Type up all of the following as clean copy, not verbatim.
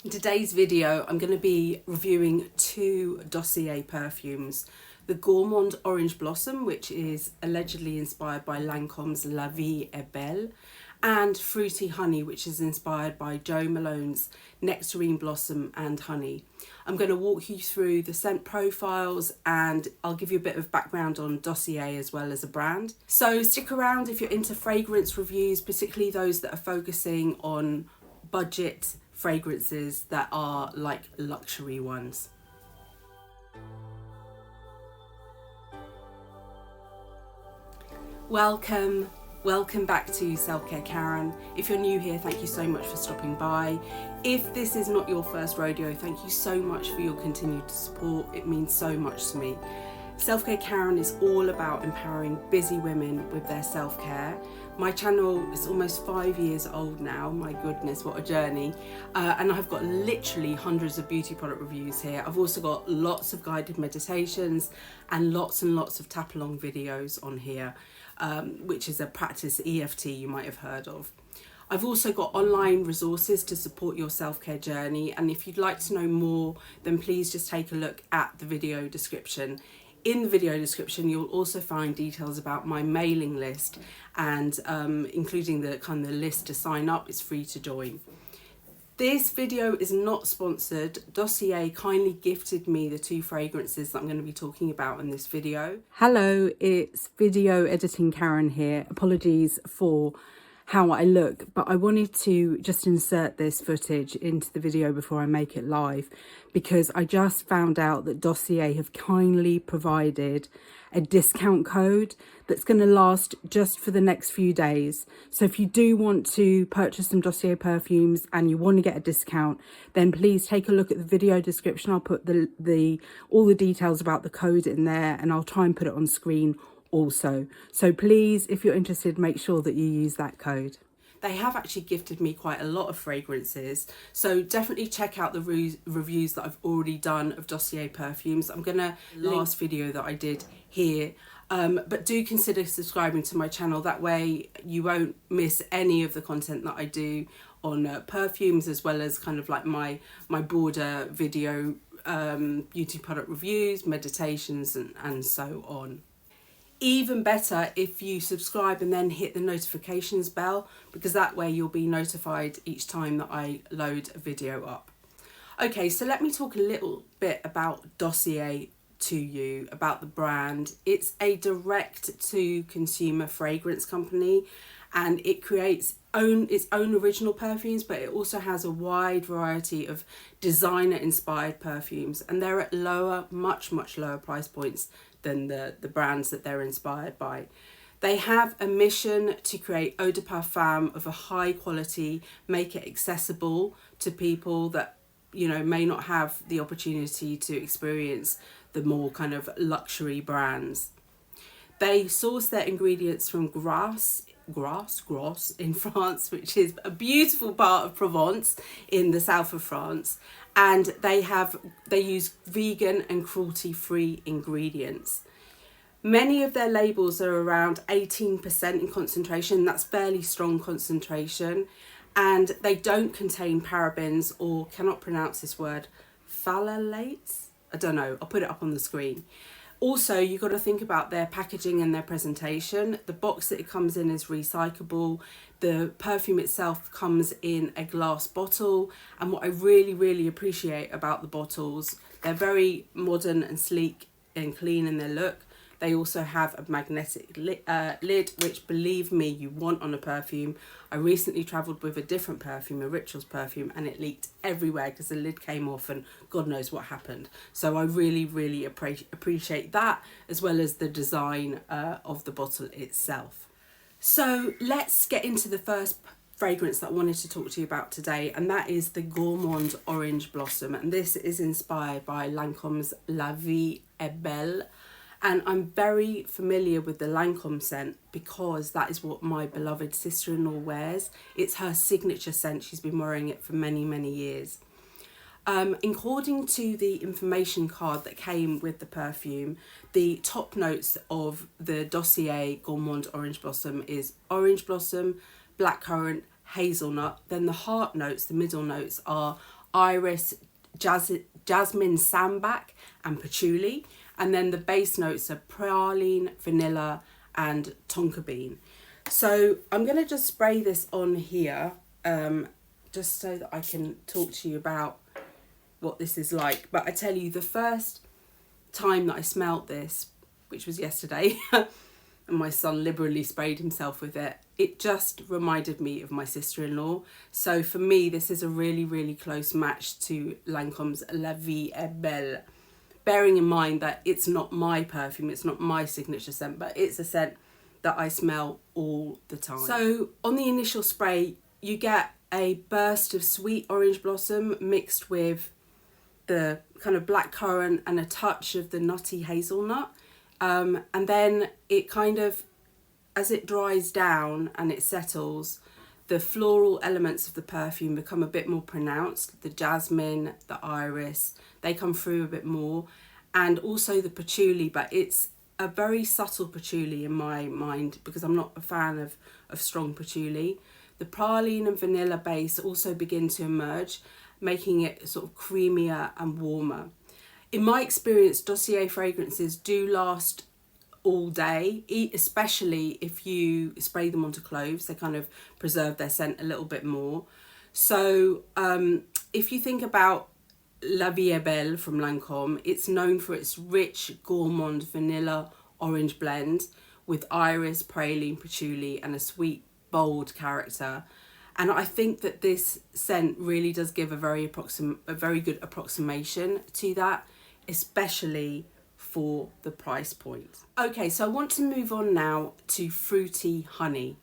In today's video, I'm going to be reviewing two Dossier perfumes. The Gourmand Orange Blossom, which is allegedly inspired by Lancôme's Vie Est Belle, and Fruity Honey, which is inspired by Jo Malone's Nectarine Blossom and Honey. I'm going to walk you through the scent profiles and I'll give you a bit of background on Dossier as well as a brand. So stick around if you're into fragrance reviews, particularly those that are focusing on budget fragrances that are like luxury ones. Welcome back to Selfcare Karen. If you're new here, thank you so much for stopping by. If this is not your first rodeo, thank you so much for your continued support. It means so much to me. Selfcare Karen is all about empowering busy women with their self-care. My channel is almost 5 years old now, my goodness, what a journey. And I've got literally hundreds of beauty product reviews here. I've also got lots of guided meditations and lots of tap along videos on here, which is a practice EFT you might have heard of. I've also got online resources to support your self-care journey. And if you'd like to know more, then please just take a look at the video description. In the video description, you'll also find details about my mailing list and including the kind of list to sign up. It's free to join. This video is not sponsored. Dossier kindly gifted me the two fragrances that I'm going to be talking about in this video. Hello, it's video editing Karen here. Apologies for how I look, but I wanted to just insert this footage into the video before I make it live, because I just found out that Dossier have kindly provided a discount code that's going to last just for the next few days. So if you do want to purchase some Dossier perfumes and you want to get a discount, then please take a look at the video description. I'll put all the details about the code in there, and I'll try and put it on screen also. So please, if you're interested, make sure that you use that code. They have actually gifted me quite a lot of fragrances, so definitely check out the reviews that I've already done of Dossier perfumes. I'm gonna last video that I did here, but do consider subscribing to my channel. That way you won't miss any of the content that I do on perfumes, as well as kind of like my broader video beauty product reviews, meditations and so on. Even better if you subscribe and then hit the notifications bell, because that way you'll be notified each time that I load a video up. Okay, so let me talk a little bit about Dossier to you, about the brand. It's a direct to consumer fragrance company, and it creates its own original perfumes, but it also has a wide variety of designer inspired perfumes, and they're at much lower price points than the brands that they're inspired by. They have a mission to create eau de parfum of a high quality, make it accessible to people that, you know, may not have the opportunity to experience the more kind of luxury brands. They source their ingredients from Grasse in France, which is a beautiful part of Provence in the south of France, and they use vegan and cruelty free ingredients. Many of their labels are around 18% in concentration. That's fairly strong concentration, and they don't contain parabens, or cannot pronounce this word, phthalates. I don't know, I'll put it up on the screen. Also, you've got to think about their packaging and their presentation. The box that it comes in is recyclable. The perfume itself comes in a glass bottle. And what I really appreciate about the bottles, they're very modern and sleek and clean in their look. They also have a magnetic lid, which, believe me, you want on a perfume. I recently travelled with a different perfume, a Rituals perfume, and it leaked everywhere because the lid came off and God knows what happened. So I really appreciate that, as well as the design of the bottle itself. So let's get into the first fragrance that I wanted to talk to you about today, and that is the Gourmand Orange Blossom. And this is inspired by Lancôme's La Vie Est Belle. And I'm very familiar with the Lancôme scent because that is what my beloved sister-in-law wears. It's her signature scent. She's been wearing it for many years. According to the information card that came with the perfume, the top notes of the Dossier Gourmand Orange Blossom is orange blossom, blackcurrant, hazelnut. Then the heart notes, the middle notes, are iris, jasmine, sambac and patchouli. And then the base notes are praline, vanilla and tonka bean. So I'm going to just spray this on here, just so that I can talk to you about what this is like. But I tell you, the first time that I smelt this, which was yesterday, and my son liberally sprayed himself with it, it just reminded me of my sister-in-law. So for me, this is a really, really close match to Lancôme's La Vie Est Belle. Bearing in mind that it's not my perfume, it's not my signature scent, but it's a scent that I smell all the time. So on the initial spray, you get a burst of sweet orange blossom mixed with the kind of blackcurrant and a touch of the nutty hazelnut. And then it kind of, as it dries down and it settles, the floral elements of the perfume become a bit more pronounced. The jasmine, the iris, they come through a bit more. And also the patchouli, but it's a very subtle patchouli in my mind because I'm not a fan of strong patchouli. The praline and vanilla base also begin to emerge, making it sort of creamier and warmer. In my experience, Dossier fragrances do last all day, especially if you spray them onto cloves. They kind of preserve their scent a little bit more. So if you think about La Vie Est Belle from Lancôme, it's known for its rich gourmand vanilla orange blend with iris, praline, patchouli and a sweet, bold character. And I think that this scent really does give a very good approximation to that, especially for the price point. Okay, so I want to move on now to Fruity Honey.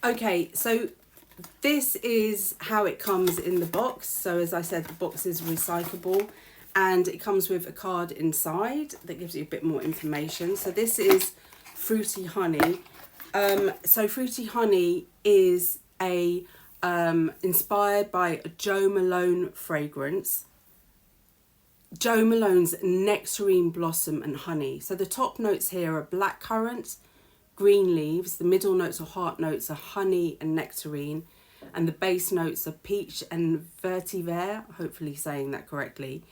Okay, so this is how it comes in the box. So as I said, the box is recyclable and it comes with a card inside that gives you a bit more information. So this is Fruity Honey. So Fruity Honey is a inspired by a Jo Malone fragrance. Jo Malone's Nectarine, Blossom and Honey. So the top notes here are blackcurrant, green leaves. The middle notes or heart notes are honey and nectarine. And the base notes are peach and vetiver, hopefully saying that correctly.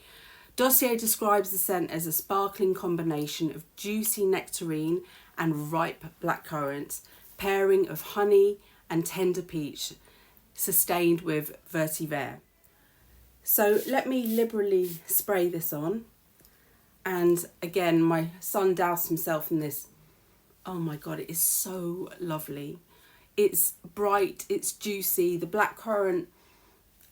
Dossier describes the scent as a sparkling combination of juicy nectarine and ripe blackcurrant, pairing of honey and tender peach, sustained with vetiver. So let me liberally spray this on. And again, my son doused himself in this. Oh my God, it is so lovely. It's bright, it's juicy. The blackcurrant,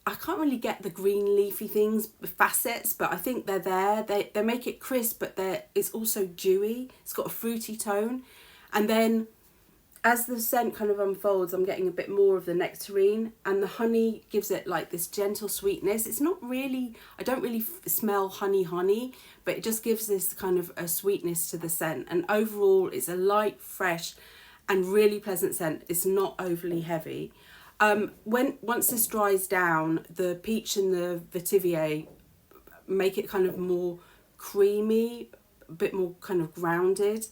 I can't really get the green leafy things, facets, but I think they're there. They make it crisp, but it's also dewy. It's got a fruity tone. And then as the scent kind of unfolds, I'm getting a bit more of the nectarine, and the honey gives it like this gentle sweetness. It's not really, I don't really smell honey, but it just gives this kind of a sweetness to the scent. And overall, it's a light, fresh, and really pleasant scent. It's not overly heavy. Once this dries down, the peach and the vetiver make it kind of more creamy, a bit more kind of grounded,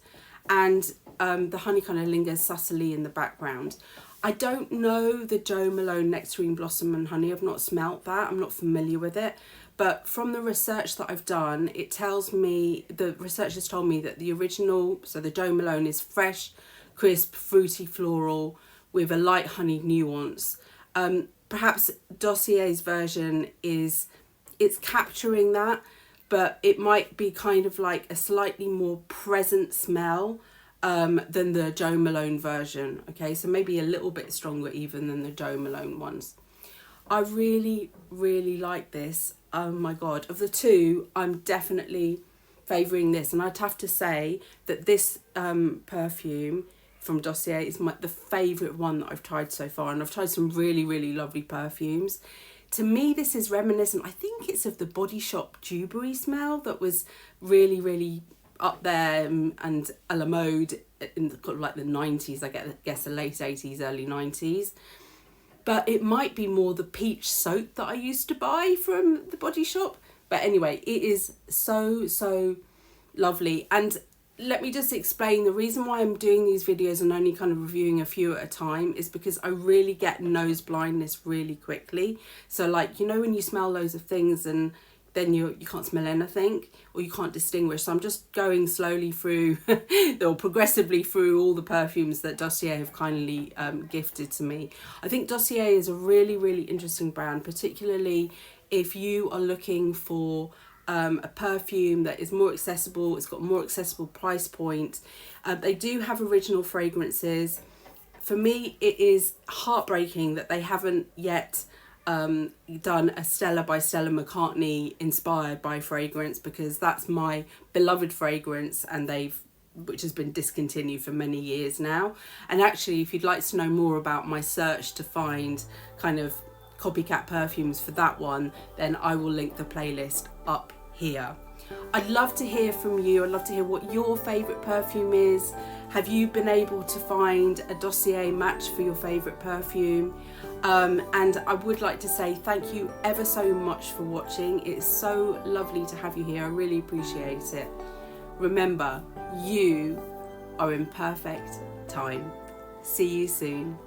and the honey kind of lingers subtly in the background. I don't know the Jo Malone Nectarine, Blossom and Honey. I've not smelt that. I'm not familiar with it. But from the research that I've done, it tells me, the researchers told me that the original, so the Jo Malone is fresh, crisp, fruity, floral with a light honey nuance. Perhaps Dossier's version it's capturing that, but it might be kind of like a slightly more present smell than the Jo Malone version. Okay, so maybe a little bit stronger even than the Jo Malone ones. I really, really like this. Oh my God, of the two, I'm definitely favouring this. And I'd have to say that this perfume from Dossier is the favourite one that I've tried so far. And I've tried some really, really lovely perfumes. To me, this is reminiscent, I think it's of the Body Shop dewberry smell that was really, really up there and a la mode in like the 90s, I guess the late 80s, early 90s. But it might be more the peach soap that I used to buy from the Body Shop. But anyway, it is so, so lovely. And let me just explain. The reason why I'm doing these videos and only kind of reviewing a few at a time is because I really get nose blindness really quickly. So like, you know, when you smell loads of things and then you can't smell anything, or you can't distinguish. So I'm just going slowly through or progressively through all the perfumes that Dossier have kindly gifted to me. I think Dossier is a really, really interesting brand, particularly if you are looking for a perfume that is more accessible. It's got more accessible price points. They do have original fragrances. For me, it is heartbreaking that they haven't yet done a Stella by Stella McCartney inspired by fragrance, because that's my beloved fragrance, and which has been discontinued for many years now. And actually, if you'd like to know more about my search to find kind of copycat perfumes for that one, then I will link the playlist up here. I'd love to hear from you. I'd love to hear what your favourite perfume is. Have you been able to find a Dossier match for your favourite perfume? And I would like to say thank you ever so much for watching. It's so lovely to have you here. I really appreciate it. Remember, you are in perfect time. See you soon.